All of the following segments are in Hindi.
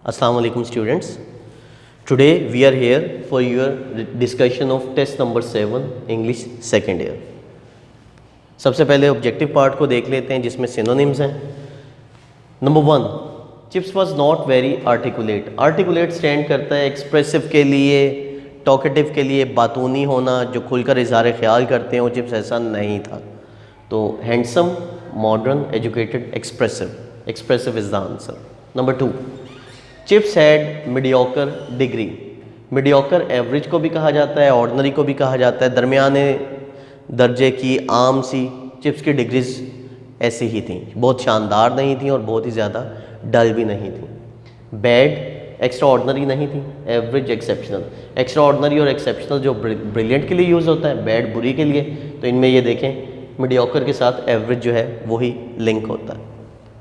Assalamu alaikum students. Today we are here for your discussion of test number 7 English second year. सबसे पहले ऑब्जेक्टिव पार्ट को देख लेते हैं जिसमें सिनोनिम्स हैं. Number 1, chips was not very articulate. Articulate stand करता है एक्सप्रेसिव के लिए, टॉकेटिव के लिए, बातूनी होना, जो खुलकर इज़हार ख्याल करते हैं. वो चिप्स ऐसा नहीं था. तो handsome, modern, educated, expressive. Expressive is the answer. Number 2, chips had mediocre degree. Mediocre average को भी कहा जाता है, ऑर्डिनरी को भी कहा जाता है. दरमियाने दर्जे की आम सी चिप्स की डिग्रीज ऐसी ही थी. बहुत शानदार नहीं थी और बहुत ही ज़्यादा डल भी नहीं थी. बैड एक्स्ट्रा ऑर्डिनरी नहीं थी. Average exceptional. एक्स्ट्रा ऑर्डिनरी और एक्सेप्शनल जो ब्रिलियंट के लिए यूज़ होता है, बैड बुरी के लिए. तो इनमें ये देखें मीडियोकर के साथ एवरेज जो है वही लिंक होता है.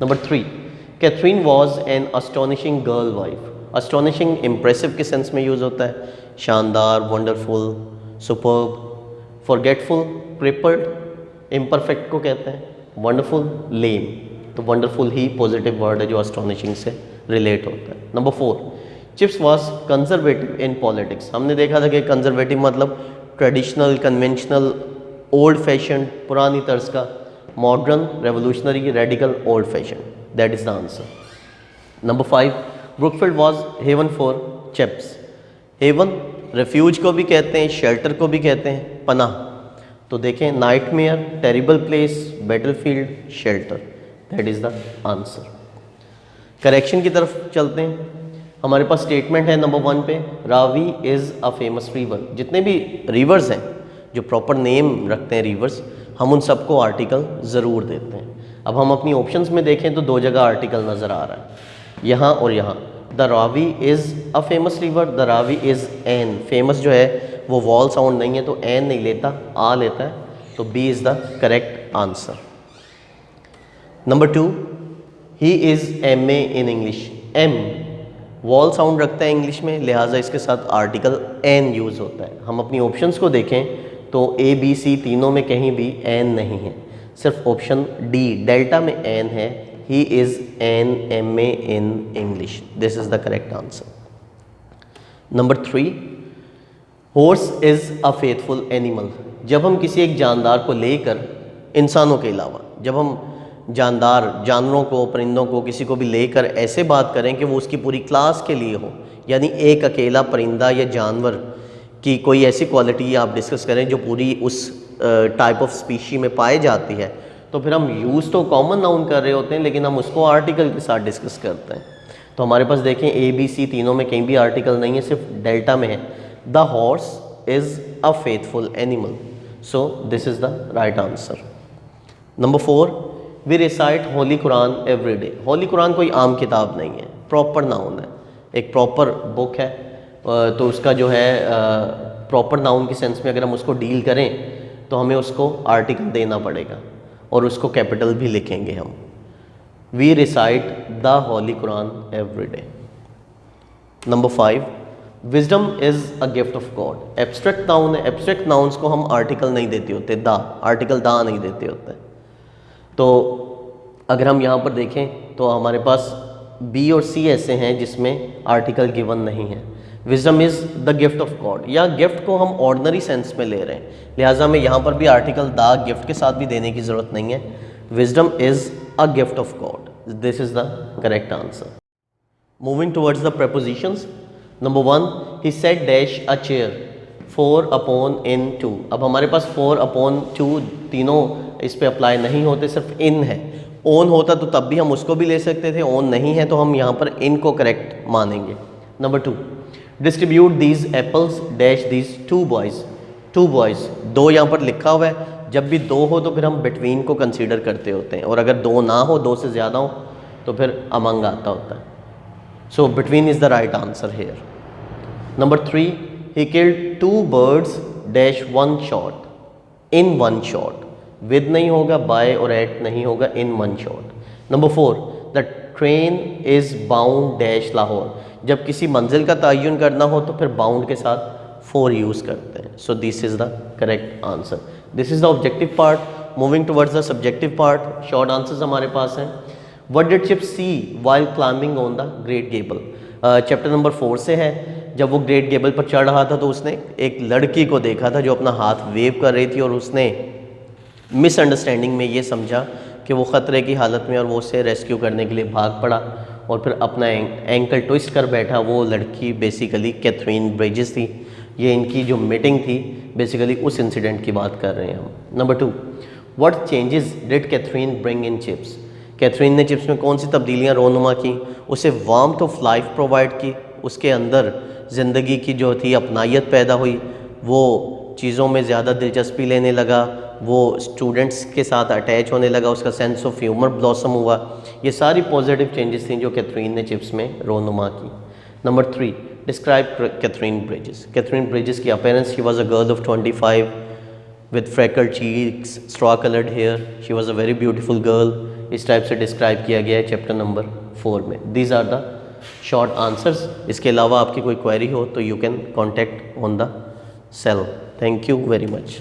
Number 3, Catherine was an astonishing girl wife. Astonishing impressive के सेंस में यूज़ होता है. शानदार, wonderful, superb. Forgetful, crippled, imperfect को कहते हैं. Wonderful, lame. तो वंडरफुल ही पॉजिटिव वर्ड है जो अस्टोनिशिंग से रिलेट होता है. Number 4, chips was conservative in politics. हमने देखा था कि कंजर्वेटिव मतलब ट्रेडिशनल, कन्वेंशनल, ओल्ड फैशन, पुरानी तर्ज का. Modern, revolutionary, radical, old fashion. That is the answer. Number 5, Brookfield was heaven for Chips. Heaven refuge को भी कहते हैं, शेल्टर को भी कहते हैं, पनाह. तो देखें nightmare, terrible place, battlefield, shelter. That is the answer. Correction की तरफ चलते हैं. हमारे पास स्टेटमेंट है नंबर 1 पे, Ravi is a famous river. जितने भी रिवर्स हैं जो प्रॉपर नेम रखते हैं रिवर्स, हम उन सबको आर्टिकल ज़रूर देते हैं. अब हम अपनी ऑप्शंस में देखें तो 2 जगह आर्टिकल नज़र आ रहा है, यहाँ और यहाँ. The Ravi is a famous river, the Ravi is an. Famous जो है वो वॉल साउंड नहीं है तो एन नहीं लेता, आ लेता है. तो B is the correct answer. Number 2, he is MA in English. M vowel sound रखता है इंग्लिश में, लिहाजा इसके साथ आर्टिकल एन यूज़ होता है. हम अपनी ऑप्शंस को देखें तो ABC तीनों में कहीं भी एन नहीं है, सिर्फ ऑप्शन डी डेल्टा में एन है. He is an MA in English. This is the correct answer. Number 3, horse is a faithful animal. जब हम किसी एक जानदार को लेकर, इंसानों के अलावा, जब हम जानदार जानवरों को, परिंदों को, किसी को भी लेकर ऐसे बात करें कि वो उसकी पूरी क्लास के लिए हो, यानी एक अकेला परिंदा या जानवर की कोई ऐसी क्वालिटी आप डिस्कस करें जो पूरी उस टाइप ऑफ स्पीशी में पाई जाती है, तो फिर हम यूज़ तो कॉमन नाउन कर रहे होते हैं लेकिन हम उसको आर्टिकल के साथ डिस्कस करते हैं. तो हमारे पास देखें ABC तीनों में कहीं भी आर्टिकल नहीं है, सिर्फ डेल्टा में है. The horse is a faithful animal. So this is the right answer. Number 4, we recite holy Quran every day. Holy Quran कोई आम किताब नहीं है, प्रॉपर नाउन है, एक प्रॉपर बुक है. तो उसका जो है प्रॉपर नाउन के सेंस में अगर हम उसको डील करें तो हमें उसको आर्टिकल देना पड़ेगा और उसको कैपिटल भी लिखेंगे हम. We recite the holy Quran every day. Number 5, wisdom is a gift of God. Abstract noun है. एब्स्ट्रैक्ट नाउन्स को हम आर्टिकल नहीं देते होते, द आर्टिकल द नहीं देते होते. तो अगर हम यहाँ पर देखें तो हमारे पास B और C ऐसे हैं जिसमें आर्टिकल गिवन नहीं है. Wisdom is the gift of God, या गिफ्ट को हम ऑर्डिनरी सेंस में ले रहे हैं, लिहाजा हमें यहाँ पर भी आर्टिकल द गिफ्ट के साथ भी देने की ज़रूरत नहीं है. Wisdom is a gift of God. This is the correct answer. Moving towards the propositions. Number 1, he set dash a chair. 4 upon in 2. अब हमारे पास 4 अपॉन 2 तीनों इस पे अप्लाई नहीं होते, सिर्फ इन है. ओन होता तो तब भी हम उसको भी ले सकते थे, ओन नहीं है तो हम यहाँ पर इन को करेक्ट मानेंगे. Number 2, distribute these apples dash these 2 boys. 2 boys, 2 यहाँ पर लिखा हुआ है. जब भी 2 हो तो फिर हम बिटवीन को कंसीडर करते होते हैं, और अगर 2 ना हो, 2 से ज़्यादा हो, तो फिर अमंग आता होता है. So between is the right answer here. Number 3, he killed 2 birds dash 1 shot. In 1 shot. With नहीं होगा, बाय और एट नहीं होगा, इन 1 shot. Number 4, the train is bound dash Lahore. जब किसी मंजिल का तयन करना हो तो फिर बाउंड के साथ 4 यूज़ करते हैं. So this is the correct answer. This is the objective part. Moving towards the subjective part. Short answers हमारे पास हैं. What did Chips see while climbing on the great gable. Chapter number 4 से है। जब वो ग्रेट गेबल पर चढ़ रहा था तो उसने एक लड़की को देखा था जो अपना हाथ वेव कर रही थी और उसने मिसअंडरस्टैंडिंग में ये समझा कि वो ख़तरे की हालत में और वो उसे रेस्क्यू करने के लिए भाग पड़ा और फिर अपना एंकल ट्विस्ट कर बैठा। वो लड़की बेसिकली कैथरीन ब्रिजेस थी। ये इनकी जो मीटिंग थी बेसिकली उस इंसिडेंट की बात कर रहे हैं हम। Number 2, what changes did Katherine bring in Chips? Katherine ने चिप्स में कौन सी तब्दीलियाँ रोनुमा की? उसे वार्मथ ऑफ लाइफ प्रोवाइड की, उसके अंदर ज़िंदगी की जो थी अपनायत पैदा हुई, वो चीज़ों में ज़्यादा दिलचस्पी लेने लगा, वो स्टूडेंट्स के साथ अटैच होने लगा, उसका सेंस ऑफ ह्यूमर ब्लॉसम हुआ। ये सारी पॉजिटिव चेंजेस थी जो कैथरीन ने चिप्स में रोनुमा की। Number 3, describe Catherine Bridges. Catherine Bridges की appearance, she was a girl of 25 with freckled cheeks, straw colored hair, she was a very beautiful girl। इस टाइप से डिस्क्राइब किया गया है चैप्टर नंबर 4 में। These are the short answers. इसके अलावा आपकी कोई क्वेरी हो तो you can contact on the cell. Thank you very much.